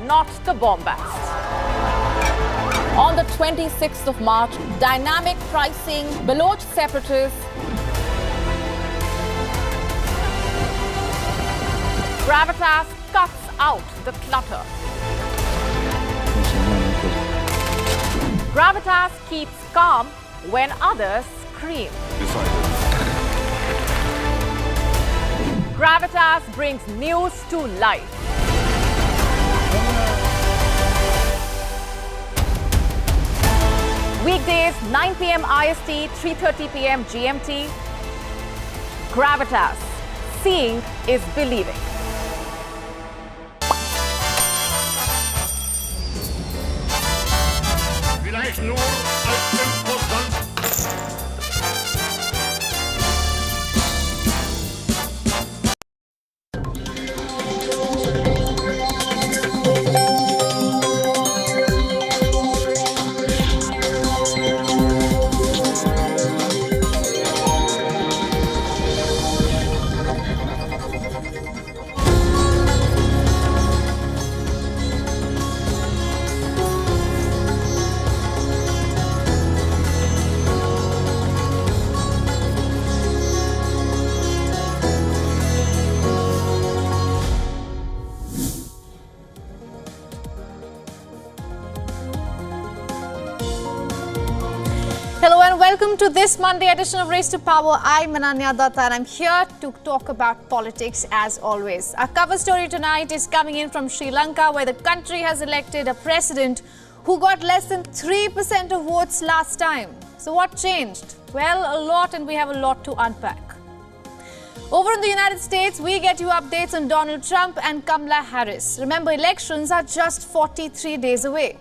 not the bombast. On the 26th of March, dynamic pricing, Baloch separatists, gravitas cuts out the clutter. Gravitas keeps calm when others scream. Gravitas brings news to life. Weekdays, 9 p.m. IST, 3:30 p.m. GMT. Gravitas. Seeing is believing. Vielleicht nur als Imposant. Hello and welcome to this Monday edition of Race to Power. I'm Ananya Datta and I'm here to talk about politics as always. Our cover story tonight is coming in from Sri Lanka, where the country has elected a president who got less than 3% of votes last time. So what changed? Well, a lot, and we have a lot to unpack. Over in the United States, we get you updates on Donald Trump and Kamala Harris. Remember, elections are just 43 days away.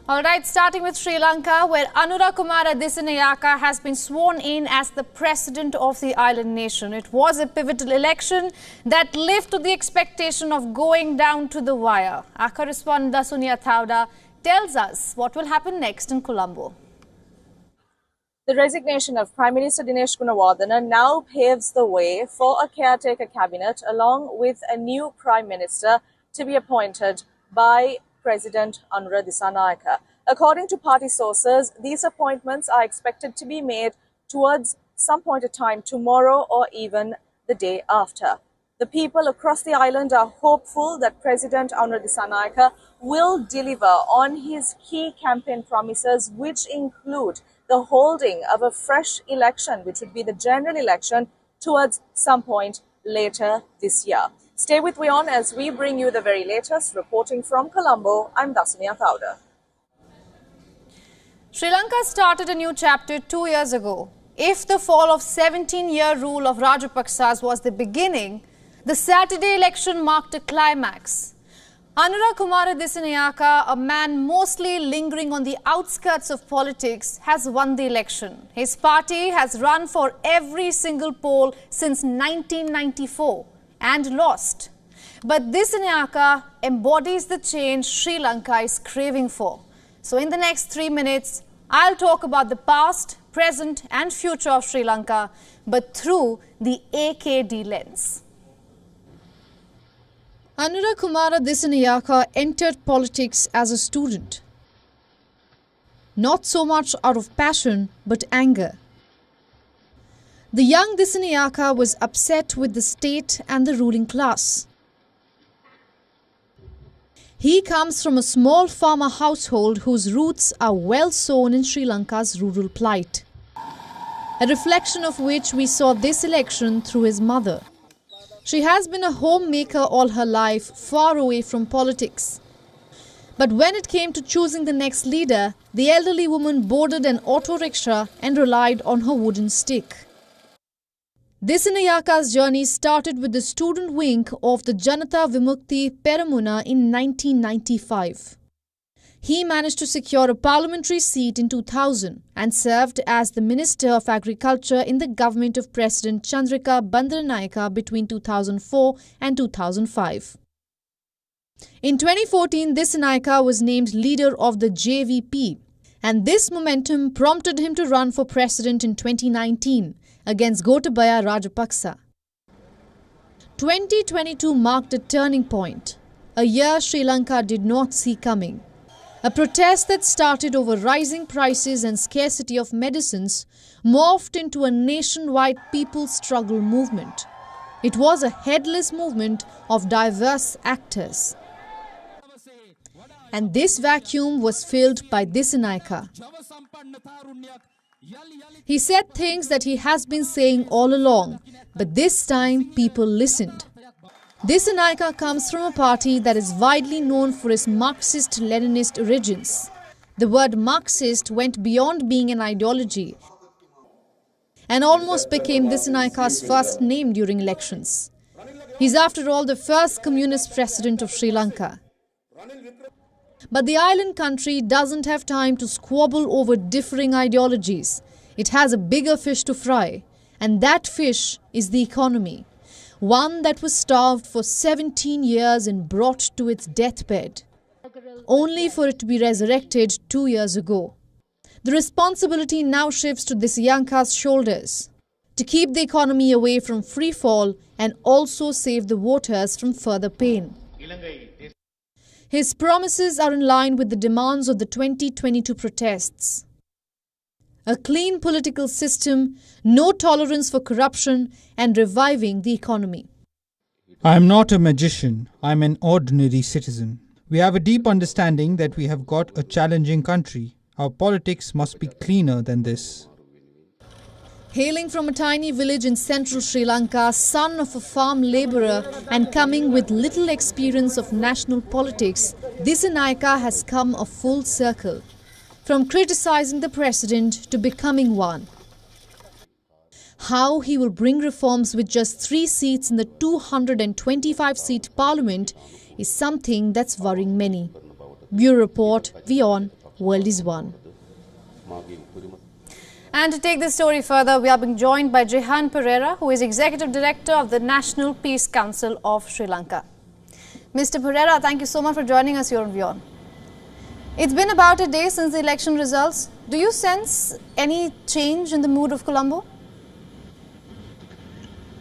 Alright, starting with Sri Lanka, where Anurakkumara Dissanayaka has been sworn in as the president of the island nation. It was a pivotal election that lived to the expectation of going down to the wire. Our correspondent Dasunia Thauda tells us what will happen next in Colombo. The resignation of Prime Minister Dinesh Gunawardena now paves the way for a caretaker cabinet along with a new Prime Minister to be appointed by President Anura Dissanayaka. According to party sources, these appointments are expected to be made towards some point of time tomorrow or even the day after. The people across the island are hopeful that President Anura Dissanayaka will deliver on his key campaign promises, which include the holding of a fresh election, which would be the general election, towards some point later this year. Stay with WION as we bring you the very latest. Reporting from Colombo, I'm Dasunia Thauda. Sri Lanka started a new chapter 2 years ago. If the fall of 17-year rule of Rajapaksas was the beginning, the Saturday election marked a climax. Anurakkumara Dissanayaka, a man mostly lingering on the outskirts of politics, has won the election. His party has run for every single poll since 1994. And lost. But Dissanayaka embodies the change Sri Lanka is craving for. So in the next 3 minutes, I'll talk about the past, present and future of Sri Lanka, but through the AKD lens. Anurakkumara Dissanayaka entered politics as a student. Not so much out of passion, but anger. The young Dissanayaka was upset with the state and the ruling class. He comes from a small farmer household whose roots are well sown in Sri Lanka's rural plight. A reflection of which we saw this election through his mother. She has been a homemaker all her life, far away from politics. But when it came to choosing the next leader, the elderly woman boarded an auto rickshaw and relied on her wooden stick. Dissanayaka's journey started with the student wing of the Janata Vimukti Peramuna in 1995. He managed to secure a parliamentary seat in 2000 and served as the Minister of Agriculture in the government of President Chandrika Bandaranaike between 2004 and 2005. In 2014, Dissanayaka was named leader of the JVP, and this momentum prompted him to run for president in 2019 against Gotabaya Rajapaksa. 2022 marked a turning point, a year Sri Lanka did not see coming. A protest that started over rising prices and scarcity of medicines morphed into a nationwide people's struggle movement. It was a headless movement of diverse actors. And this vacuum was filled by Dissanayake. He said things that he has been saying all along, but this time people listened. Dissanayake comes from a party that is widely known for its Marxist-Leninist origins. The word Marxist went beyond being an ideology and almost became Dissanayake's first name during elections. He's after all the first communist president of Sri Lanka. But the island country doesn't have time to squabble over differing ideologies. It has a bigger fish to fry, and that fish is the economy. One that was starved for 17 years and brought to its deathbed, only for it to be resurrected 2 years ago. The responsibility now shifts to Dissanayaka's shoulders to keep the economy away from free fall and also save the voters from further pain. His promises are in line with the demands of the 2022 protests. A clean political system, no tolerance for corruption, and reviving the economy. I am not a magician, I am an ordinary citizen. We have a deep understanding that we have got a challenging country. Our politics must be cleaner than this. Hailing from a tiny village in central Sri Lanka, son of a farm labourer and coming with little experience of national politics, Dissanayake has come a full circle. From criticising the president to becoming one. How he will bring reforms with just 3 seats in the 225-seat parliament is something that's worrying many. Bureau Report, WION, World is One. And to take this story further, we are being joined by Jehan Pereira, who is Executive Director of the National Peace Council of Sri Lanka. Mr. Pereira, thank you so much for joining us here on WION. It's been about a day since the election results. Do you sense any change in the mood of Colombo?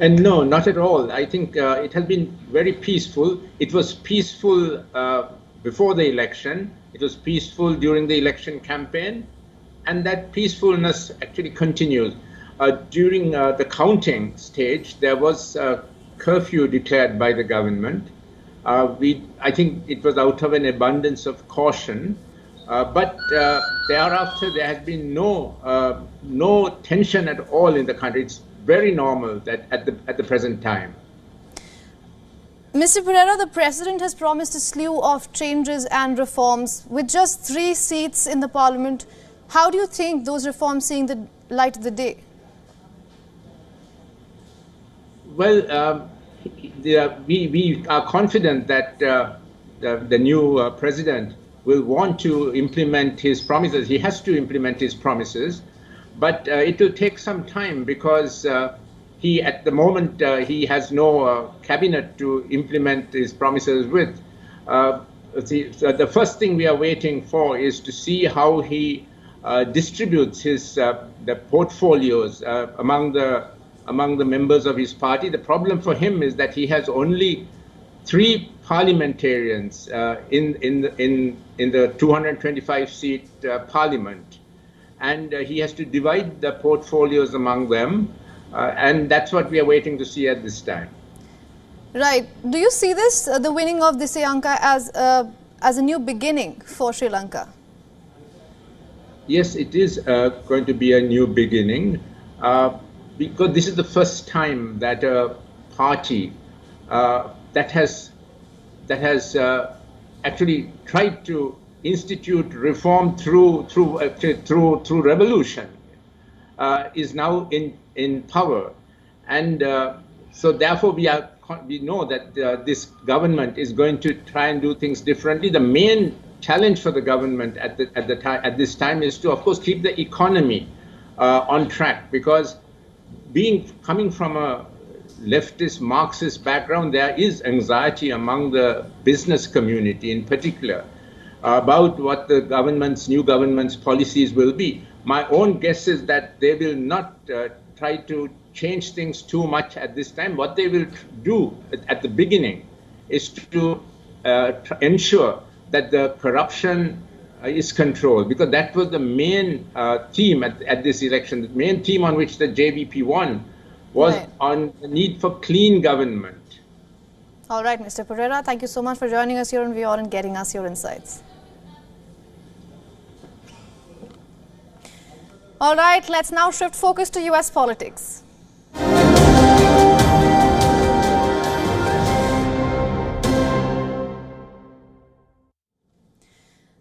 And no, not at all. I think it has been very peaceful. It was peaceful before the election. It was peaceful during the election campaign. And that peacefulness actually continues. During the counting stage, there was a curfew declared by the government. I think it was out of an abundance of caution. But thereafter, there has been no tension at all in the country. It's very normal that at the present time. Mr. Pereira, the president has promised a slew of changes and reforms with just 3 seats in the parliament. How do you think those reforms seeing the light of the day? Well, we are confident that the new president will want to implement his promises. He has to implement his promises, but it will take some time because at the moment, he has no cabinet to implement his promises with. The first thing we are waiting for is to see how he distributes the portfolios among the members of his party. The problem for him is that he has only 3 parliamentarians in the 225-seat parliament, and he has to divide the portfolios among them, and that's what we are waiting to see at this time. Right. Do you see this, the winning of Dissanayake, as a new beginning for Sri Lanka? Yes, it is going to be a new beginning because this is the first time that a party that has actually tried to institute reform through revolution is now in power, and so therefore we know that this government is going to try and do things differently. The main challenge for the government at this time is to, of course, keep the economy on track, because coming from a leftist Marxist background, there is anxiety among the business community in particular about what the new government's policies will be. My own guess is that they will not try to change things too much at this time. What they will do at the beginning is to ensure that the corruption is controlled, because that was the main theme at this election. The main theme on which the JVP won was on the need for clean government. All right, Mr. Pereira, thank you so much for joining us here on WION and getting us your insights. All right, let's now shift focus to US politics.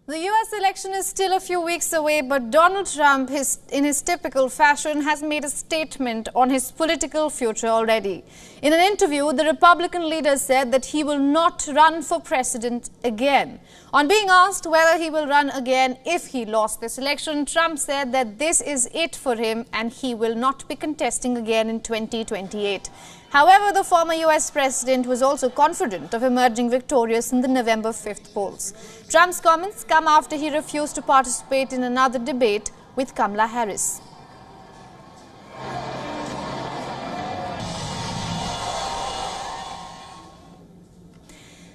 The US election is still a few weeks away, but Donald Trump, in his typical fashion, has made a statement on his political future already. In an interview, the Republican leader said that he will not run for president again. On being asked whether he will run again if he lost this election, Trump said that this is it for him and he will not be contesting again in 2028. However, the former US president was also confident of emerging victorious in the November 5th polls. Trump's comments come after he refused to participate in another debate with Kamala Harris.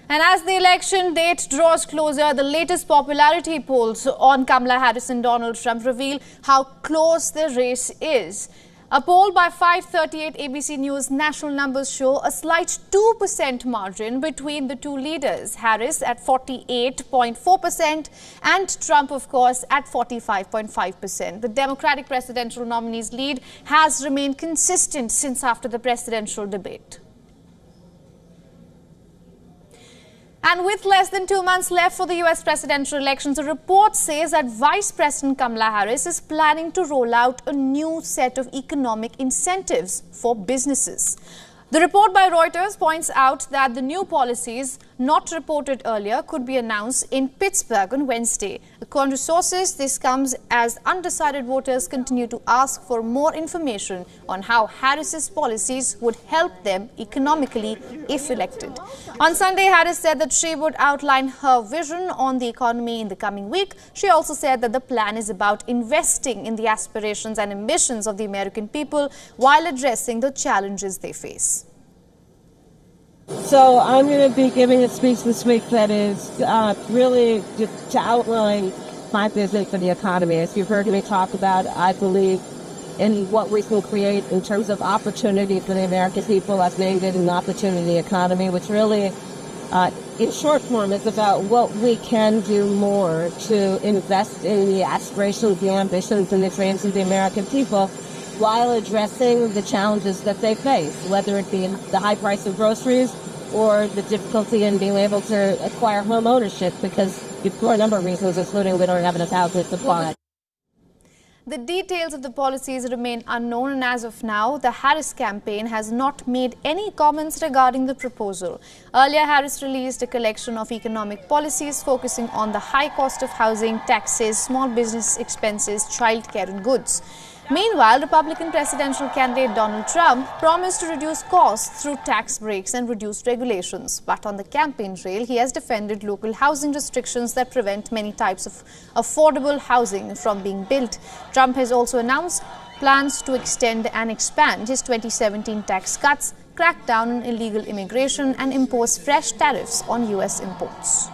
And as the election date draws closer, the latest popularity polls on Kamala Harris and Donald Trump reveal how close the race is. A poll by 538 ABC News national numbers show a slight 2% margin between the two leaders, Harris at 48.4% and Trump, of course, at 45.5%. The Democratic presidential nominee's lead has remained consistent since after the presidential debate. And with less than 2 months left for the US presidential elections, a report says that Vice President Kamala Harris is planning to roll out a new set of economic incentives for businesses. The report by Reuters points out that the new policies not reported earlier could be announced in Pittsburgh on Wednesday. According to sources, this comes as undecided voters continue to ask for more information on how Harris's policies would help them economically if elected. On Sunday, Harris said that she would outline her vision on the economy in the coming week. She also said that the plan is about investing in the aspirations and ambitions of the American people while addressing the challenges they face. So I'm going to be giving a speech this week that is really to outline my vision for the economy. As you've heard me talk about, I believe in what we can create in terms of opportunity for the American people. I've named it an opportunity economy, which really, in short form, is about what we can do more to invest in the aspirations, the ambitions, and the dreams of the American people, while addressing the challenges that they face, whether it be the high price of groceries or the difficulty in being able to acquire home ownership, because for a number of reasons, including we don't have enough housing supply. The details of the policies remain unknown, and as of now, the Harris campaign has not made any comments regarding the proposal. Earlier, Harris released a collection of economic policies focusing on the high cost of housing, taxes, small business expenses, childcare and goods. Meanwhile, Republican presidential candidate Donald Trump promised to reduce costs through tax breaks and reduced regulations. But on the campaign trail, he has defended local housing restrictions that prevent many types of affordable housing from being built. Trump has also announced plans to extend and expand his 2017 tax cuts, crack down on illegal immigration, and impose fresh tariffs on US imports.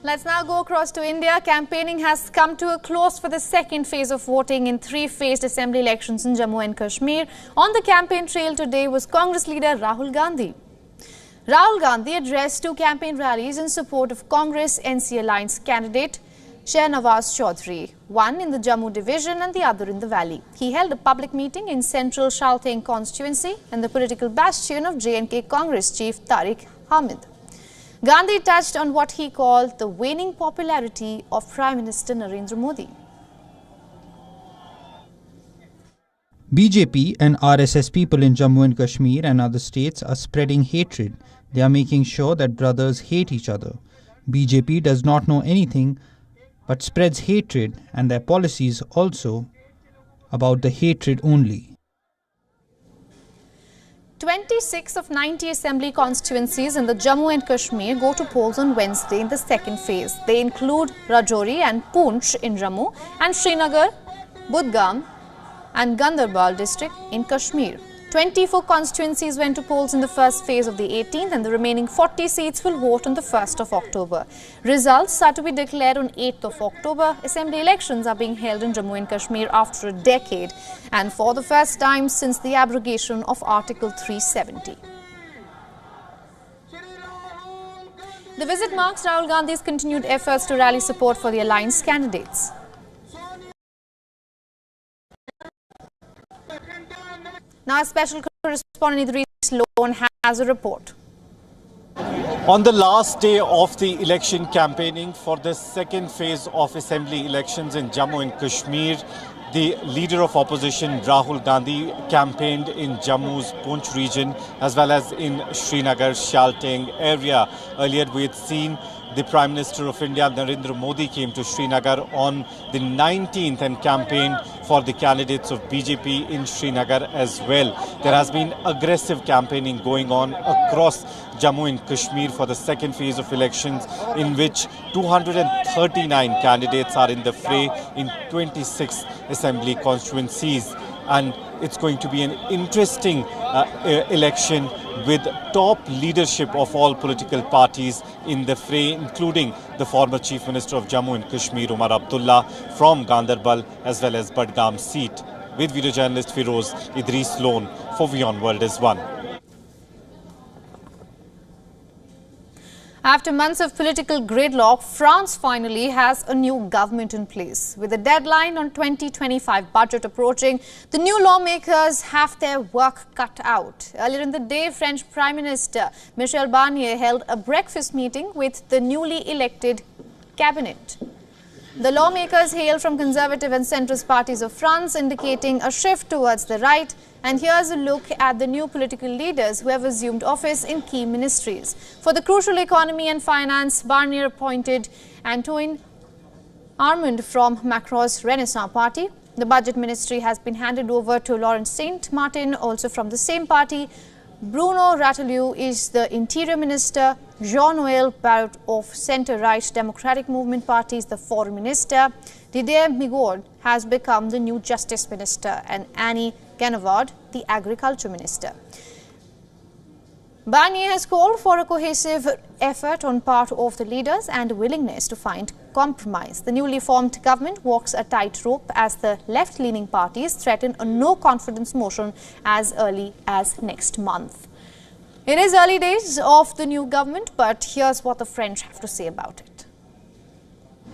Let's now go across to India. Campaigning has come to a close for the second phase of voting in three-phased assembly elections in Jammu and Kashmir. On the campaign trail today was Congress leader Rahul Gandhi. Rahul Gandhi addressed two campaign rallies in support of Congress NC Alliance candidate Shahnawaz Chaudhary, one in the Jammu division and the other in the valley. He held a public meeting in central Shalteng constituency and the political bastion of J&K Congress chief Tariq Hamid. Gandhi touched on what he called the waning popularity of Prime Minister Narendra Modi. BJP and RSS people in Jammu and Kashmir and other states are spreading hatred. They are making sure that brothers hate each other. BJP does not know anything but spreads hatred, and their policies also about the hatred only. 26 of 90 assembly constituencies in the Jammu and Kashmir go to polls on Wednesday in the second phase. They include Rajouri and Poonch in Jammu and Srinagar, Budgam and Gandarbal district in Kashmir. 24 constituencies went to polls in the first phase of the 18th, and the remaining 40 seats will vote on the 1st of October. Results are to be declared on 8th of October. Assembly elections are being held in Jammu and Kashmir after a decade and for the first time since the abrogation of Article 370. The visit marks Rahul Gandhi's continued efforts to rally support for the alliance candidates. Now, a special correspondent Idris Loan has a report. On the last day of the election campaigning for the second phase of assembly elections in Jammu and Kashmir, the leader of opposition Rahul Gandhi campaigned in Jammu's Poonch region as well as in Srinagar Shalteng area. Earlier we had seen the Prime Minister of India, Narendra Modi, came to Srinagar on the 19th and campaigned for the candidates of BJP in Srinagar as well. There has been aggressive campaigning going on across Jammu and Kashmir for the second phase of elections, in which 239 candidates are in the fray in 26 assembly constituencies. And it's going to be an interesting election with top leadership of all political parties in the fray, including the former Chief Minister of Jammu and Kashmir, Umar Abdullah, from Gandarbal as well as Budgam seat. With video journalist Firoz, Idris Loan for WION World is One. After months of political gridlock, France finally has a new government in place. With the deadline on 2025 budget approaching, the new lawmakers have their work cut out. Earlier in the day, French Prime Minister Michel Barnier held a breakfast meeting with the newly elected cabinet. The lawmakers hail from conservative and centrist parties of France, indicating a shift towards the right. And here's a look at the new political leaders who have assumed office in key ministries. For the crucial economy and finance, Barnier appointed Antoine Armand from Macron's Renaissance party. The budget ministry has been handed over to Laurent Saint-Martin, also from the same party. Bruno Rataillou is the interior minister. Jean-Noël Barrot of centre-right Democratic Movement Party is the foreign minister. Didier Migaud has become the new justice minister, and Annie Genevard, the agriculture minister. Barnier has called for a cohesive effort on part of the leaders and a willingness to find compromise. The newly formed government walks a tightrope as the left-leaning parties threaten a no-confidence motion as early as next month. It is early days of the new government, but here's what the French have to say about it.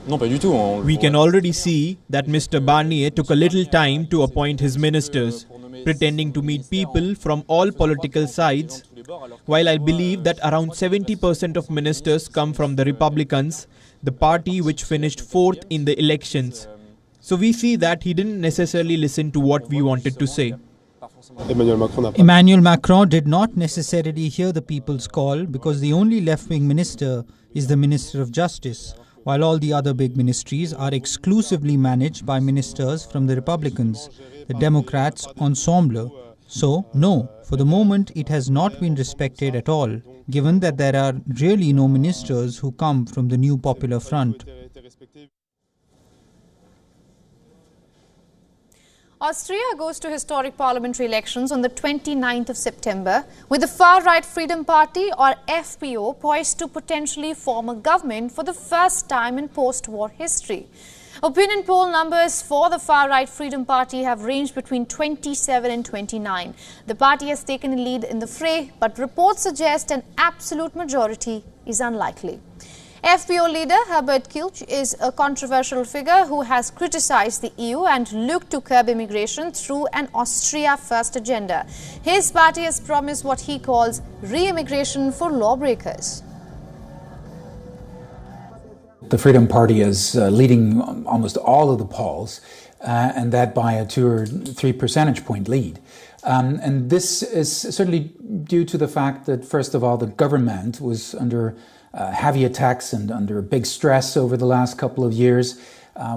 We can already see that Mr. Barnier took a little time to appoint his ministers, pretending to meet people from all political sides. While I believe that around 70% of ministers come from the Republicans, the party which finished fourth in the elections. So we see that he didn't necessarily listen to what we wanted to say. Emmanuel Macron did not necessarily hear the people's call, because the only left-wing minister is the Minister of Justice, while all the other big ministries are exclusively managed by ministers from the Republicans, the Democrats' ensemble. So, no, for the moment it has not been respected at all, given that there are really no ministers who come from the New Popular Front. Austria goes to historic parliamentary elections on the 29th of September, with the far-right Freedom Party, or FPO, poised to potentially form a government for the first time in post-war history. Opinion poll numbers for the far-right Freedom Party have ranged between 27 and 29. The party has taken a lead in the fray, but reports suggest an absolute majority is unlikely. FPO leader Herbert Kielch is a controversial figure who has criticized the EU and looked to curb immigration through an Austria-first agenda. His party has promised what he calls re-immigration for lawbreakers. The Freedom Party is leading almost all of the polls. and that by a 2 or 3 percentage point lead. And this is certainly due to the fact that, first of all, the government was under heavy attacks and under big stress over the last couple of years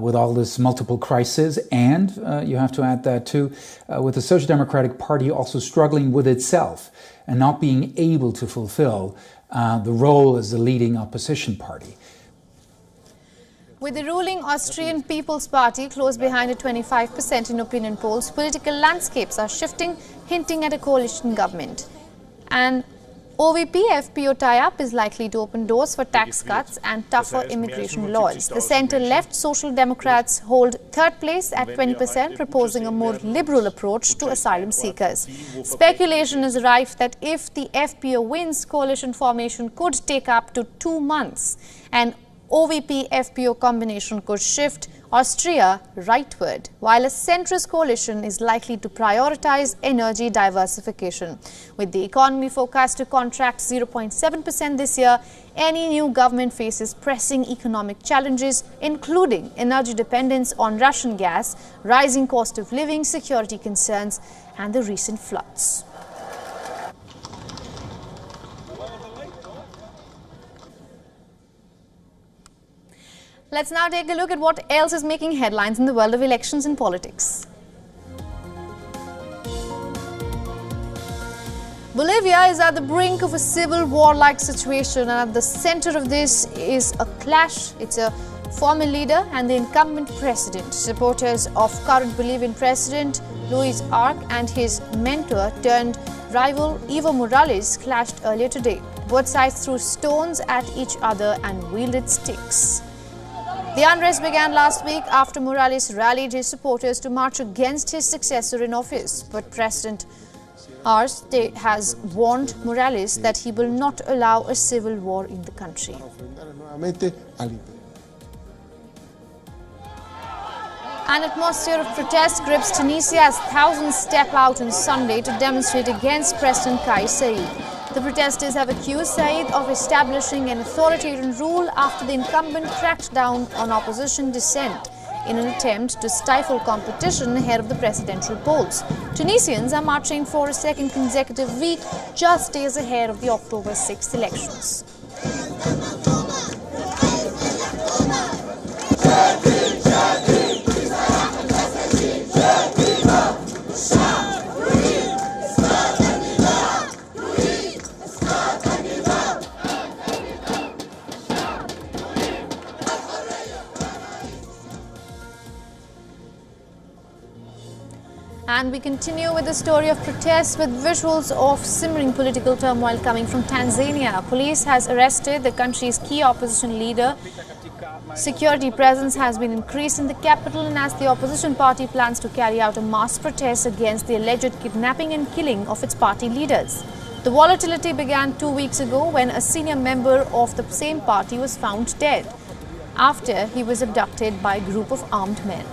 with all this multiple crises. And you have to add that too, with the Social Democratic Party also struggling with itself and not being able to fulfill the role as the leading opposition party. With the ruling Austrian People's Party close behind at 25% in opinion polls, political landscapes are shifting, hinting at a coalition government. An OVP-FPO tie-up is likely to open doors for tax cuts and tougher immigration laws. The centre-left Social Democrats hold third place at 20%, proposing a more liberal approach to asylum seekers. Speculation is rife that if the FPO wins, coalition formation could take up to 2 months. And OVP-FPO combination could shift Austria rightward, while a centrist coalition is likely to prioritize energy diversification. With the economy forecast to contract 0.7% this year, any new government faces pressing economic challenges, including energy dependence on Russian gas, rising cost of living, security concerns, and the recent floods. Let's now take a look at what else is making headlines in the world of elections and politics. Bolivia is at the brink of a civil war-like situation, and at the center of this is a clash. It's a former leader and the incumbent president. Supporters of current Bolivian president Luis Arce and his mentor turned rival Evo Morales clashed earlier today. Both sides threw stones at each other and wielded sticks. The unrest began last week after Morales rallied his supporters to march against his successor in office. But President Arce has warned Morales that he will not allow a civil war in the country. An atmosphere of protest grips Tunisia as thousands step out on Sunday to demonstrate against President Kais Saied. The protesters have accused Saied of establishing an authoritarian rule after the incumbent cracked down on opposition dissent in an attempt to stifle competition ahead of the presidential polls. Tunisians are marching for a second consecutive week, just days ahead of the October 6th elections. And we continue with the story of protests with visuals of simmering political turmoil coming from Tanzania. Police has arrested the country's key opposition leader. Security presence has been increased in the capital, and as the opposition party plans to carry out a mass protest against the alleged kidnapping and killing of its party leaders. The volatility began 2 weeks ago when a senior member of the same party was found dead after he was abducted by a group of armed men.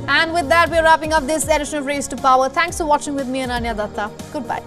And with that, we're wrapping up this edition of Race to Power. Thanks for watching with me, Ananya Datta. Goodbye.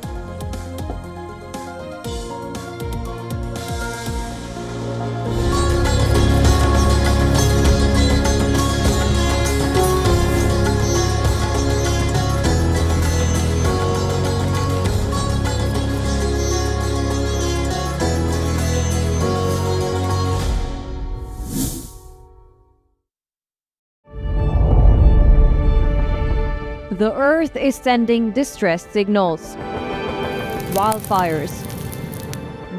The Earth is sending distress signals. Wildfires,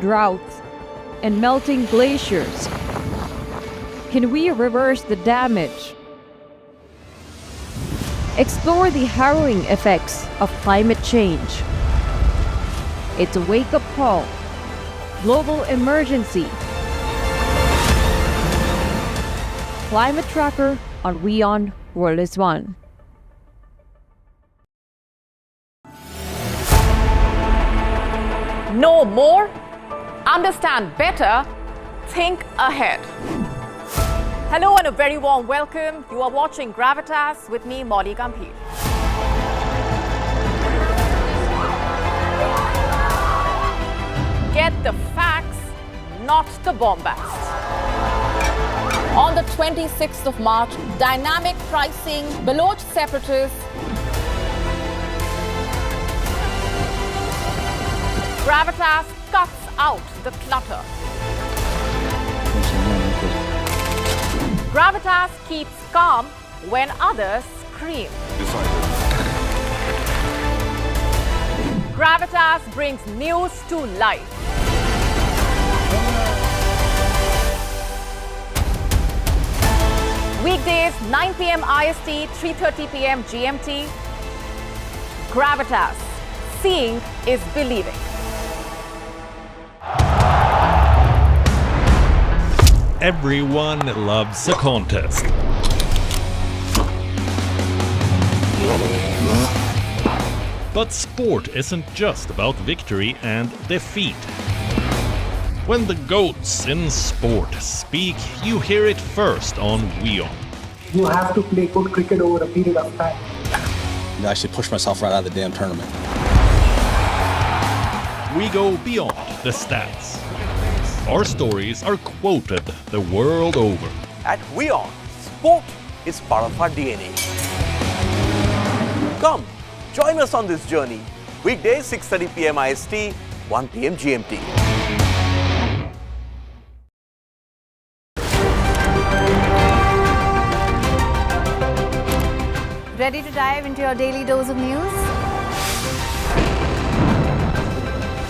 droughts, and melting glaciers. Can we reverse the damage? Explore the harrowing effects of climate change. It's a wake-up call. Global emergency. Climate Tracker on WION World is One. Know more, understand better, think ahead. Hello and a very warm welcome. You are watching Gravitas with me, Molly Gambhir. the facts, not the bombast. On the 26th of March, dynamic pricing, Baloch separatists, gravitas cuts out the clutter. Gravitas keeps calm when others scream. Gravitas brings news to life. Weekdays, 9 p.m. IST, 3:30 p.m. GMT. Gravitas. Seeing is believing. Everyone loves a contest. But sport isn't just about victory and defeat. When the GOATs in sport speak, you hear it first on WION. You have to play good cricket over a period of time. I actually pushed myself right out of the damn tournament. We go beyond the stats. Our stories are quoted the world over. At WION, sport is part of our DNA. Come, join us on this journey. Weekdays, 6:30 p.m. IST, 1 p.m. GMT. Ready to dive into your daily dose of news?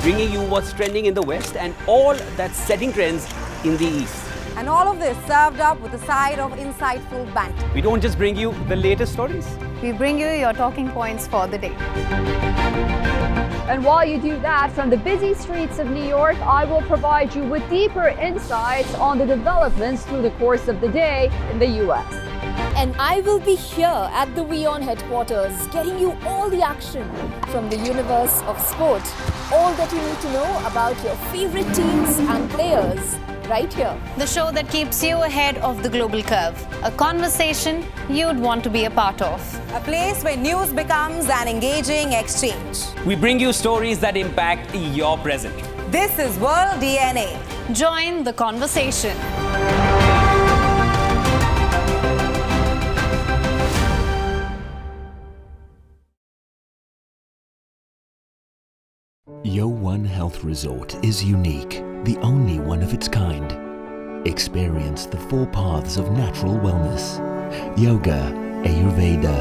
Bringing you what's trending in the West and all that's setting trends in the East. And all of this served up with a side of insightful banter. We don't just bring you the latest stories. We bring you your talking points for the day. And while you do that, from the busy streets of New York, I will provide you with deeper insights on the developments through the course of the day in the US. And I will be here at the WION headquarters, getting you all the action from the universe of sport. All that you need to know about your favorite teams and players, right here. The show that keeps you ahead of the global curve. A conversation you'd want to be a part of. A place where news becomes an engaging exchange. We bring you stories that impact your present. This is World DNA. Join the conversation. WION Health Resort is unique, the only one of its kind. Experience the 4 paths of natural wellness: yoga, Ayurveda,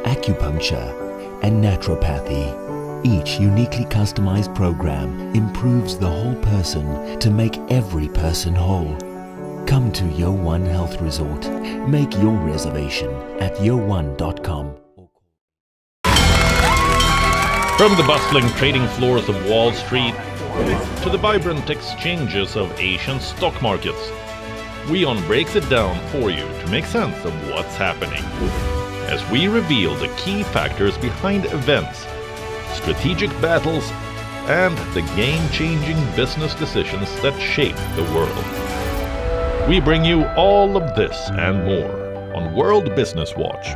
acupuncture, and naturopathy. Each uniquely customized program improves the whole person to make every person whole. Come to WION Health Resort. Make your reservation at wion.com. From the bustling trading floors of Wall Street to the vibrant exchanges of Asian stock markets, WION breaks it down for you to make sense of what's happening. As we reveal the key factors behind events, strategic battles, and the game-changing business decisions that shape the world. We bring you all of this and more on World Business Watch.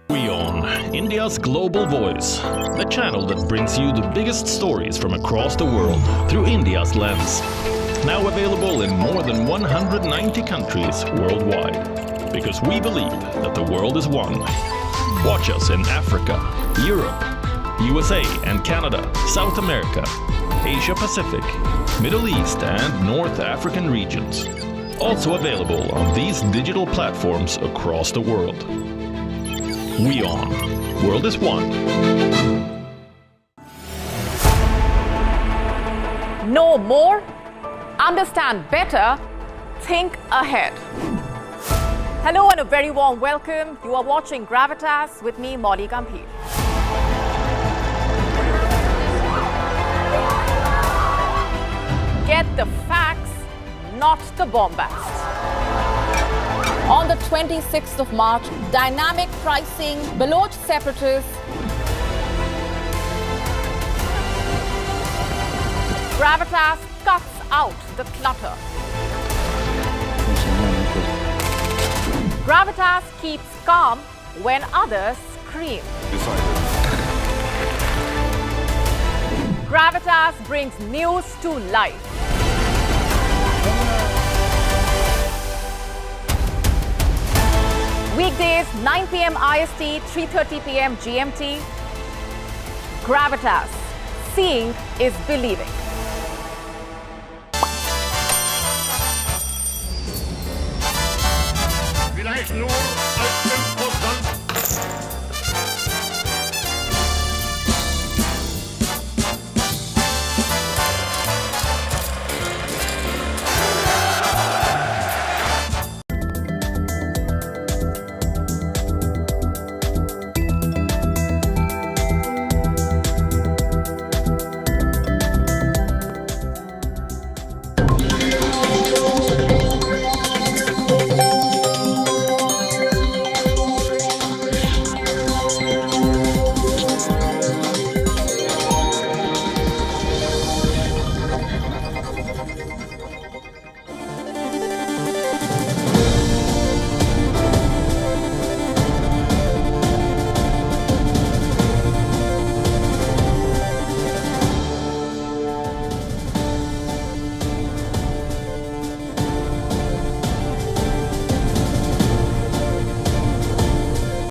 WION, India's global voice, the channel that brings you the biggest stories from across the world through India's lens. Now available in more than 190 countries worldwide. Because we believe that the world is one. Watch us in Africa, Europe, USA and Canada, South America, Asia Pacific, Middle East and North African regions. Also available on these digital platforms across the world. WION. World is one. Know more, understand better, think ahead. Hello and a very warm welcome. You are watching Gravitas with me, Molly Gambhir. Get the facts, not the bombast. On the 26th of March, dynamic pricing, Baloch separatists, gravitas cuts out the clutter. Gravitas keeps calm when others scream. Gravitas Gravitas brings news to life. Weekdays 9 p.m. IST, 3:30 p.m. GMT. Gravitas. Seeing is believing. Vielleicht nur